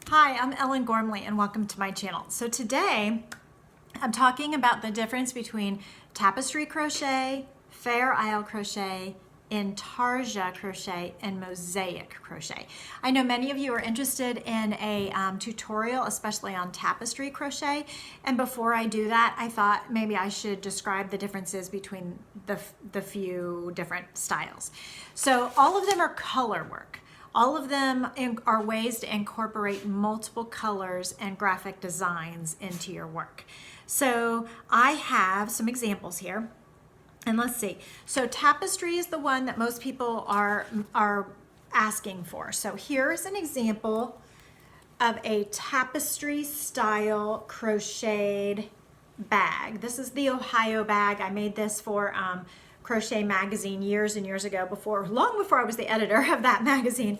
Hi, I'm Ellen Gormley and welcome to my channel. So today I'm talking about the difference between Tapestry Crochet, Fair Isle Crochet, Intarsia Crochet, and Mosaic Crochet. I know many of you are interested in a tutorial, especially on Tapestry Crochet. And before I do that, I thought maybe I should describe the differences between the few different styles. So all of them are color work. All of them are ways to incorporate multiple colors and graphic designs into your work. So I have some examples here. And let's see. So tapestry is the one that most people are asking for. So here's an example of a tapestry style crocheted bag. This is the Ohio bag. I made this for Crochet magazine years and years ago, long before I was the editor of that magazine.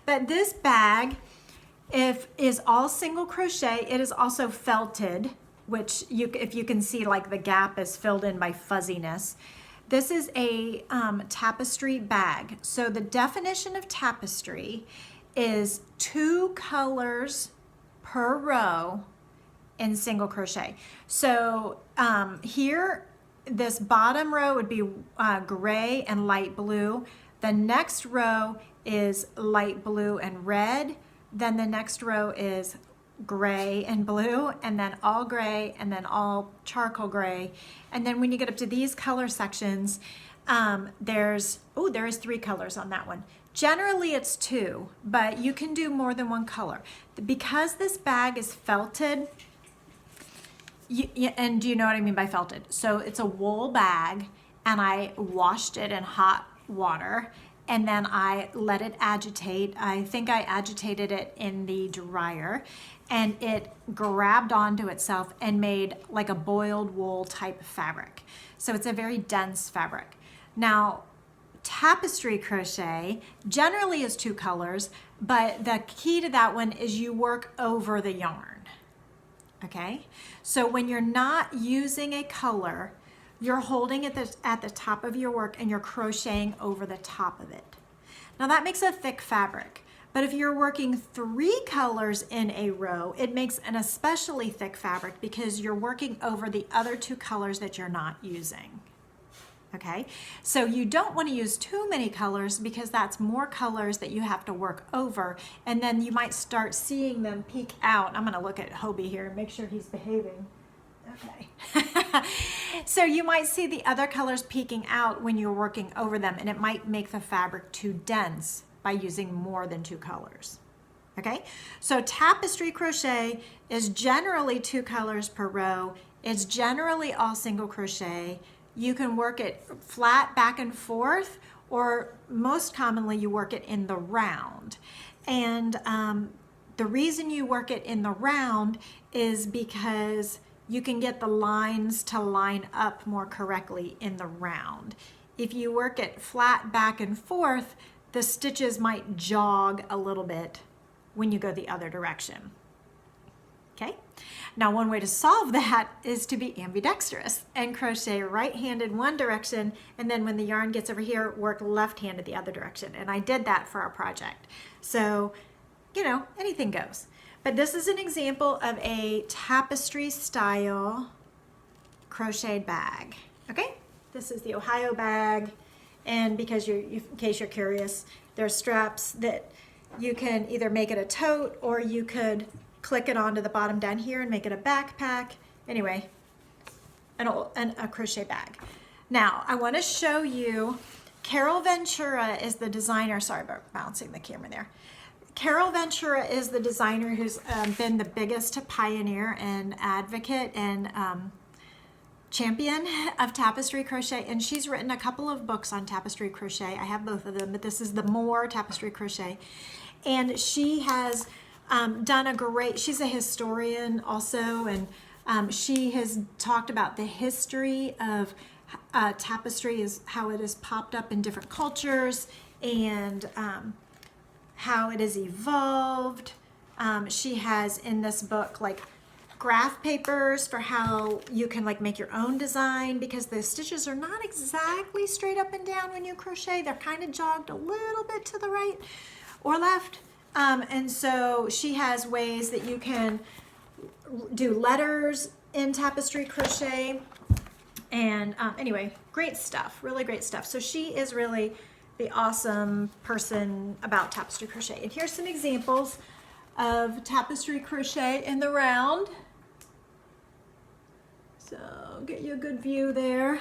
But this bag is all single crochet. It is also felted, which if you can see, like the gap is filled in by fuzziness. This is a tapestry bag. So the definition of tapestry is 2 colors per row in single crochet. So here, this bottom row would be gray and light blue. The next row is light blue and red. Then the next row is gray and blue, and then all gray, and then all charcoal gray. And then when you get up to these color sections, there is 3 colors on that one. Generally it's 2, but you can do more than 1 color. Because this bag is felted, and do you know what I mean by felted? So it's a wool bag, and I washed it in hot water, and then I let it agitate. I think I agitated it in the dryer, and it grabbed onto itself and made like a boiled wool type fabric. So it's a very dense fabric. Now, tapestry crochet generally is 2 colors, but the key to that one is you work over the yarn. Okay, so when you're not using a color, you're holding it at the top of your work and you're crocheting over the top of it. Now that makes a thick fabric, but if you're working 3 colors in a row, it makes an especially thick fabric because you're working over the other 2 colors that you're not using. Okay, so you don't want to use too many colors because that's more colors that you have to work over, and then you might start seeing them peek out. I'm going to look at Hobie here and make sure he's behaving. Okay. So you might see the other colors peeking out when you're working over them, and it might make the fabric too dense by using more than 2 colors. Okay, so tapestry crochet is generally 2 colors per row. It's generally all single crochet. You can work it flat back and forth, or most commonly you work it in the round. And the reason you work it in the round is because you can get the lines to line up more correctly in the round. If you work it flat back and forth, the stitches might jog a little bit when you go the other direction. Okay, now one way to solve that is to be ambidextrous and crochet right-handed one direction, and then when the yarn gets over here, work left-handed the other direction. And I did that for our project. So, you know, anything goes. But this is an example of a tapestry style crocheted bag. Okay, this is the Ohio bag, and because in case you're curious, there's straps that you can either make it a tote, or you could click it onto the bottom down here and make it a backpack. Anyway, a crochet bag. Now, I want to show you, Carol Ventura is the designer. Sorry about bouncing the camera there. Carol Ventura is the designer who's been the biggest pioneer and advocate and champion of tapestry crochet, and she's written a couple of books on tapestry crochet. I have both of them, but this is the More Tapestry Crochet, and she has she's a historian also, and she has talked about the history of tapestry, is how it has popped up in different cultures, and how it has evolved. She has in this book like graph papers for how you can like make your own design, because the stitches are not exactly straight up and down when you crochet. They're kind of jogged a little bit to the right or left. And so she has ways that you can do letters in tapestry crochet. And anyway, great stuff, really great stuff. So she is really the awesome person about tapestry crochet. And here's some examples of tapestry crochet in the round. So get you a good view there.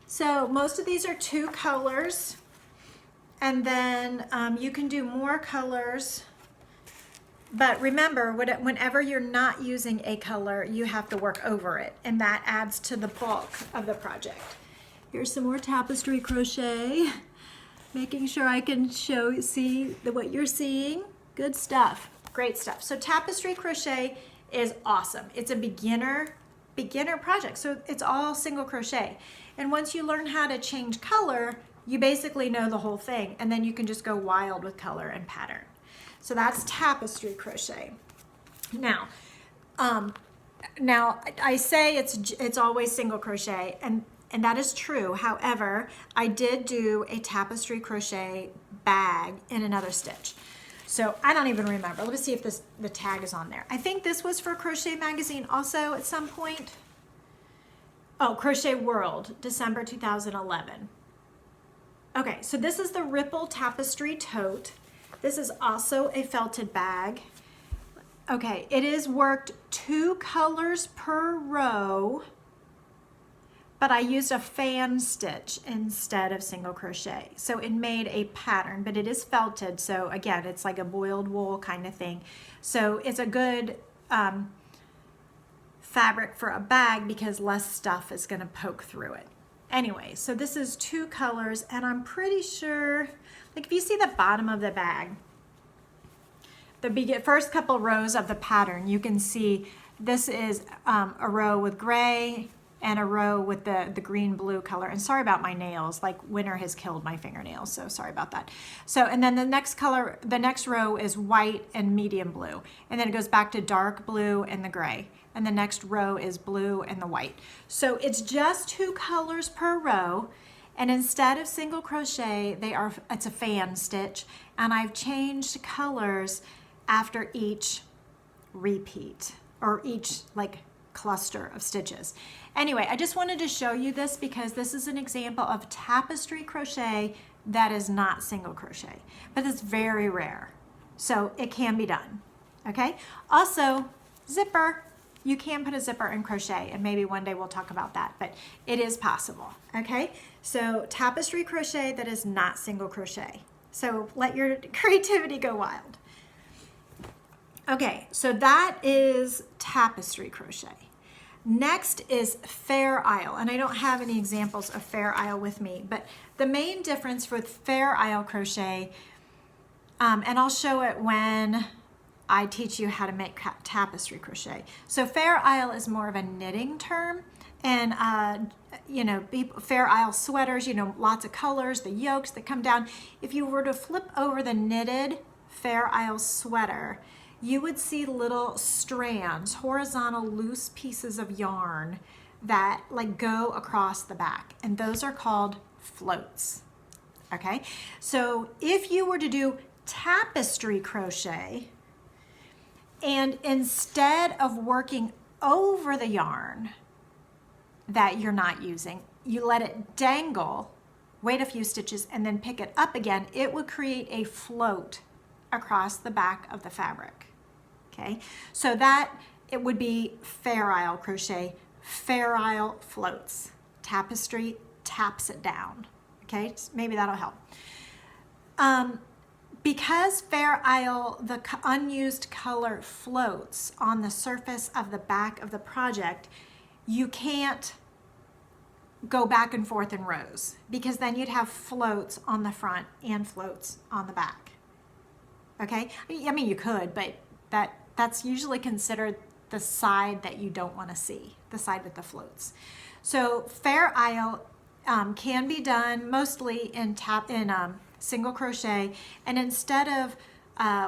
So most of these are 2 colors, and then you can do more colors. But remember, whenever you're not using a color, you have to work over it, and that adds to the bulk of the project. Here's some more tapestry crochet, making sure I can see what you're seeing. Good stuff, great stuff. So tapestry crochet is awesome. It's a beginner project, so it's all single crochet. And once you learn how to change color, you basically know the whole thing, and then you can just go wild with color and pattern. So that's tapestry crochet. Now I say it's always single crochet, and that is true. However, I did do a tapestry crochet bag in another stitch. So I don't even remember. Let me see if the tag is on there. I think this was for Crochet Magazine also at some point. Oh, Crochet World, December 2011. Okay, so this is the Ripple Tapestry Tote. This is also a felted bag. Okay, it is worked 2 colors per row, but I used a fan stitch instead of single crochet. So it made a pattern, but it is felted. So again, it's like a boiled wool kind of thing. So it's a good fabric for a bag because less stuff is gonna poke through it. Anyway, so this is 2 colors, and I'm pretty sure, like if you see the bottom of the bag, the first couple rows of the pattern, you can see this is a row with gray and a row with the green blue color. And sorry about my nails, like winter has killed my fingernails, so sorry about that. So, and then the next row is white and medium blue. And then it goes back to dark blue and the gray. And the next row is blue and the white. So it's just 2 colors per row. And instead of single crochet, it's a fan stitch. And I've changed colors after each repeat or each like cluster of stitches. Anyway, I just wanted to show you this because this is an example of tapestry crochet that is not single crochet, but it's very rare. So it can be done, okay? Also, zipper. You can put a zipper in crochet, and maybe one day we'll talk about that, but it is possible, okay? So tapestry crochet that is not single crochet. So let your creativity go wild. Okay, so that is tapestry crochet. Next is Fair Isle, and I don't have any examples of Fair Isle with me, but the main difference with Fair Isle crochet, and I'll show it when I teach you how to make tapestry crochet. So Fair Isle is more of a knitting term, and Fair Isle sweaters, lots of colors, the yokes that come down. If you were to flip over the knitted Fair Isle sweater, you would see little strands, horizontal loose pieces of yarn that like go across the back, and those are called floats. Okay, so if you were to do tapestry crochet, and instead of working over the yarn that you're not using, you let it dangle, wait a few stitches, and then pick it up again, it would create a float across the back of the fabric. Okay, so that it would be Fair Isle crochet. Fair Isle floats. Tapestry taps it down. Okay, maybe that'll help. Because Fair Isle, the unused color floats on the surface of the back of the project, you can't go back and forth in rows because then you'd have floats on the front and floats on the back. Okay, I mean you could, but that's usually considered the side that you don't want to see, the side with the floats. So Fair Isle can be done mostly in single crochet, and instead of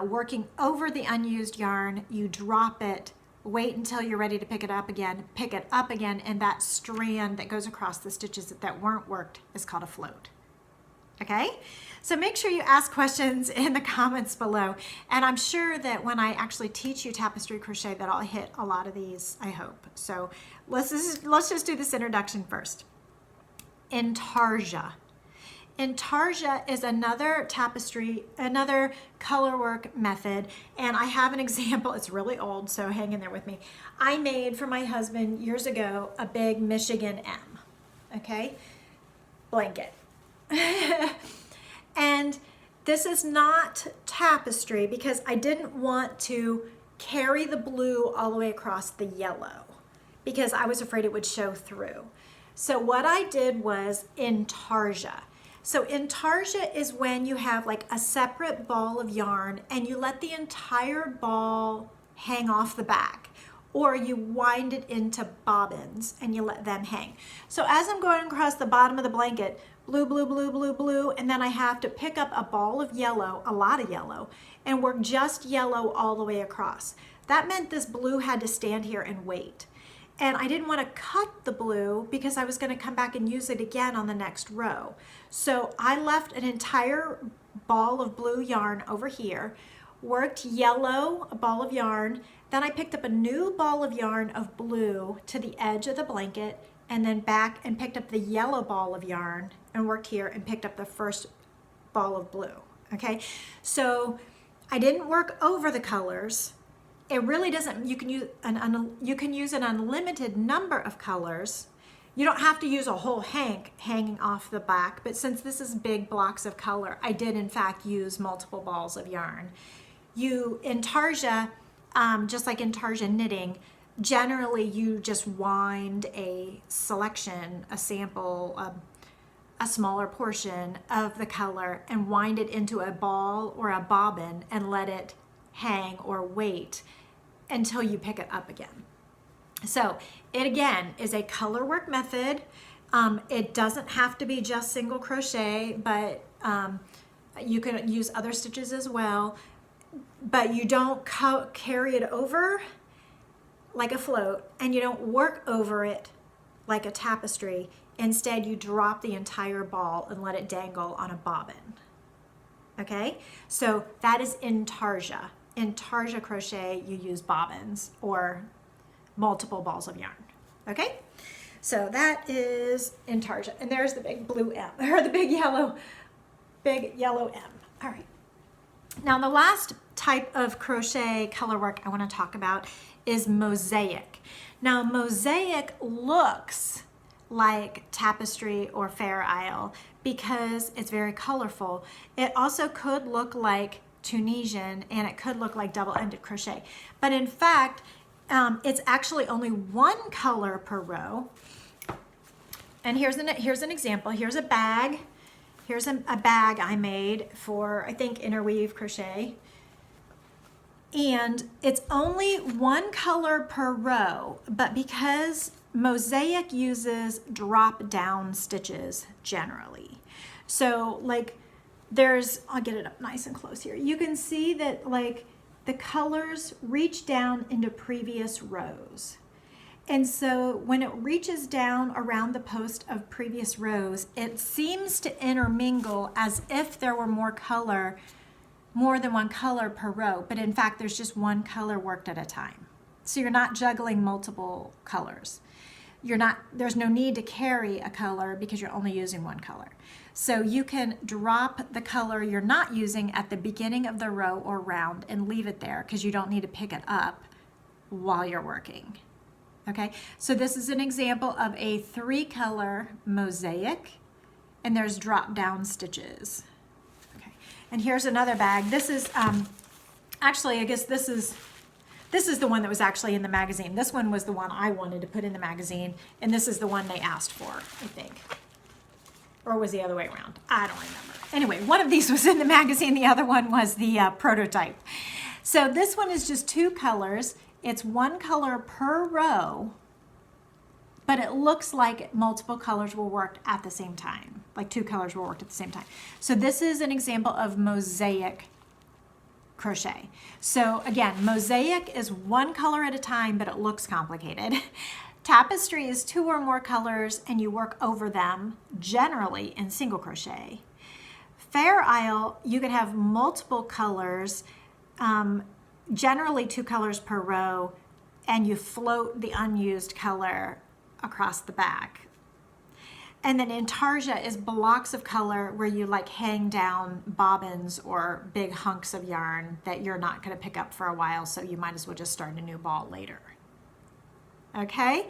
working over the unused yarn, you drop it, wait until you're ready to pick it up again, and that strand that goes across the stitches that weren't worked is called a float. okay? So make sure you ask questions in the comments below. And I'm sure that when I actually teach you tapestry crochet that I'll hit a lot of these, I hope. So let's just do this introduction first. Intarsia. Intarsia is another tapestry, another colorwork method, and I have an example. It's really old, so hang in there with me. I made for my husband years ago a big Michigan M, okay, blanket. And this is not tapestry because I didn't want to carry the blue all the way across the yellow because I was afraid it would show through. So what I did was Intarsia. So Intarsia is when you have like a separate ball of yarn and you let the entire ball hang off the back, or you wind it into bobbins and you let them hang. So as I'm going across the bottom of the blanket, blue, blue, blue, blue, blue, and then I have to pick up a ball of yellow, a lot of yellow, and work just yellow all the way across. That meant this blue had to stand here and wait. And I didn't want to cut the blue because I was going to come back and use it again on the next row. So I left an entire ball of blue yarn over here, worked yellow, a ball of yarn, then I picked up a new ball of yarn of blue to the edge of the blanket, and then back and picked up the yellow ball of yarn and worked here and picked up the first ball of blue, okay? So I didn't work over the colors. It really doesn't, you can use an unlimited number of colors. You don't have to use a whole hank hanging off the back, but since this is big blocks of color, I did in fact use multiple balls of yarn. Intarsia, just like Intarsia knitting, generally you just wind a selection, a sample, a smaller portion of the color and wind it into a ball or a bobbin and let it hang or wait until you pick it up again. So it again is a colorwork method. It doesn't have to be just single crochet, but you can use other stitches as well, but you don't carry it over like a float and you don't work over it like a tapestry. Instead, you drop the entire ball and let it dangle on a bobbin. Okay, so that is Intarsia. Intarsia crochet, you use bobbins or multiple balls of yarn. Okay, so that is Intarsia, and there's the big blue M, or the big yellow M. All right. Now the last type of crochet colorwork I want to talk about is Mosaic. Now Mosaic looks like tapestry or Fair Isle because it's very colorful. It also could look like Tunisian and it could look like double-ended crochet, but in fact it's actually only one color per row. And here's an example. Here's a bag. Here's a bag I made for, I think, Interweave Crochet. And it's only one color per row, but because Mosaic uses drop down stitches generally. So like I'll get it up nice and close here. You can see that like the colors reach down into previous rows. And so when it reaches down around the post of previous rows, it seems to intermingle as if there were more than one color per row, but in fact there's just one color worked at a time. So you're not juggling multiple colors. There's no need to carry a color because you're only using one color. So you can drop the color you're not using at the beginning of the row or round and leave it there because you don't need to pick it up while you're working. Okay, so this is an example of a 3-color mosaic, and there's drop down stitches. Okay, and here's another bag. This is actually, I guess this is the one that was actually in the magazine. This one was the one I wanted to put in the magazine, and this is the one they asked for, I think. Or was the other way around? I don't remember. Anyway, one of these was in the magazine, the other one was the prototype. So this one is just 2 colors. It's 1 color per row, but it looks like multiple colors were worked at the same time, like 2 colors were worked at the same time. So this is an example of mosaic crochet. So again, mosaic is 1 color at a time, but it looks complicated. Tapestry is 2 or more colors and you work over them, generally in single crochet. Fair Isle, you can have multiple colors, generally 2 colors per row, and you float the unused color across the back. And then Intarsia is blocks of color where you like hang down bobbins or big hunks of yarn that you're not going to pick up for a while, so you might as well just start a new ball later. Okay,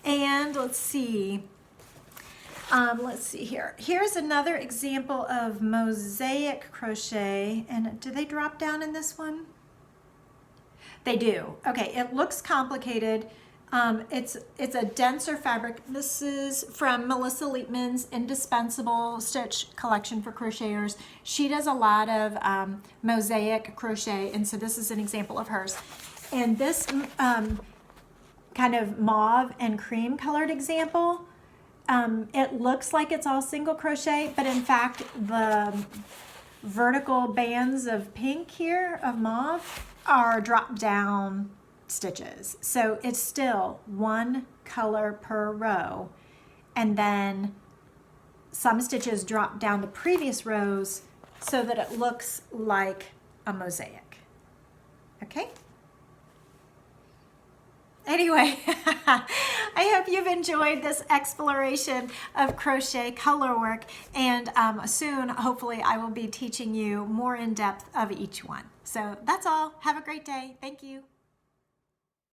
and let's see here. Here's another example of mosaic crochet, and do they drop down in this one? They do. Okay, it looks complicated. It's a denser fabric. This is from Melissa Leitman's Indispensable Stitch Collection for Crocheters. She does a lot of mosaic crochet, and so this is an example of hers. And this kind of mauve and cream colored example, it looks like it's all single crochet, but in fact the vertical bands of pink here, of mauve, are drop down stitches. So it's still 1 color per row, and then some stitches drop down the previous rows so that it looks like a mosaic. Okay? Anyway, I hope you've enjoyed this exploration of crochet color work, and soon, hopefully, I will be teaching you more in depth of each one. So that's all. Have a great day. Thank you.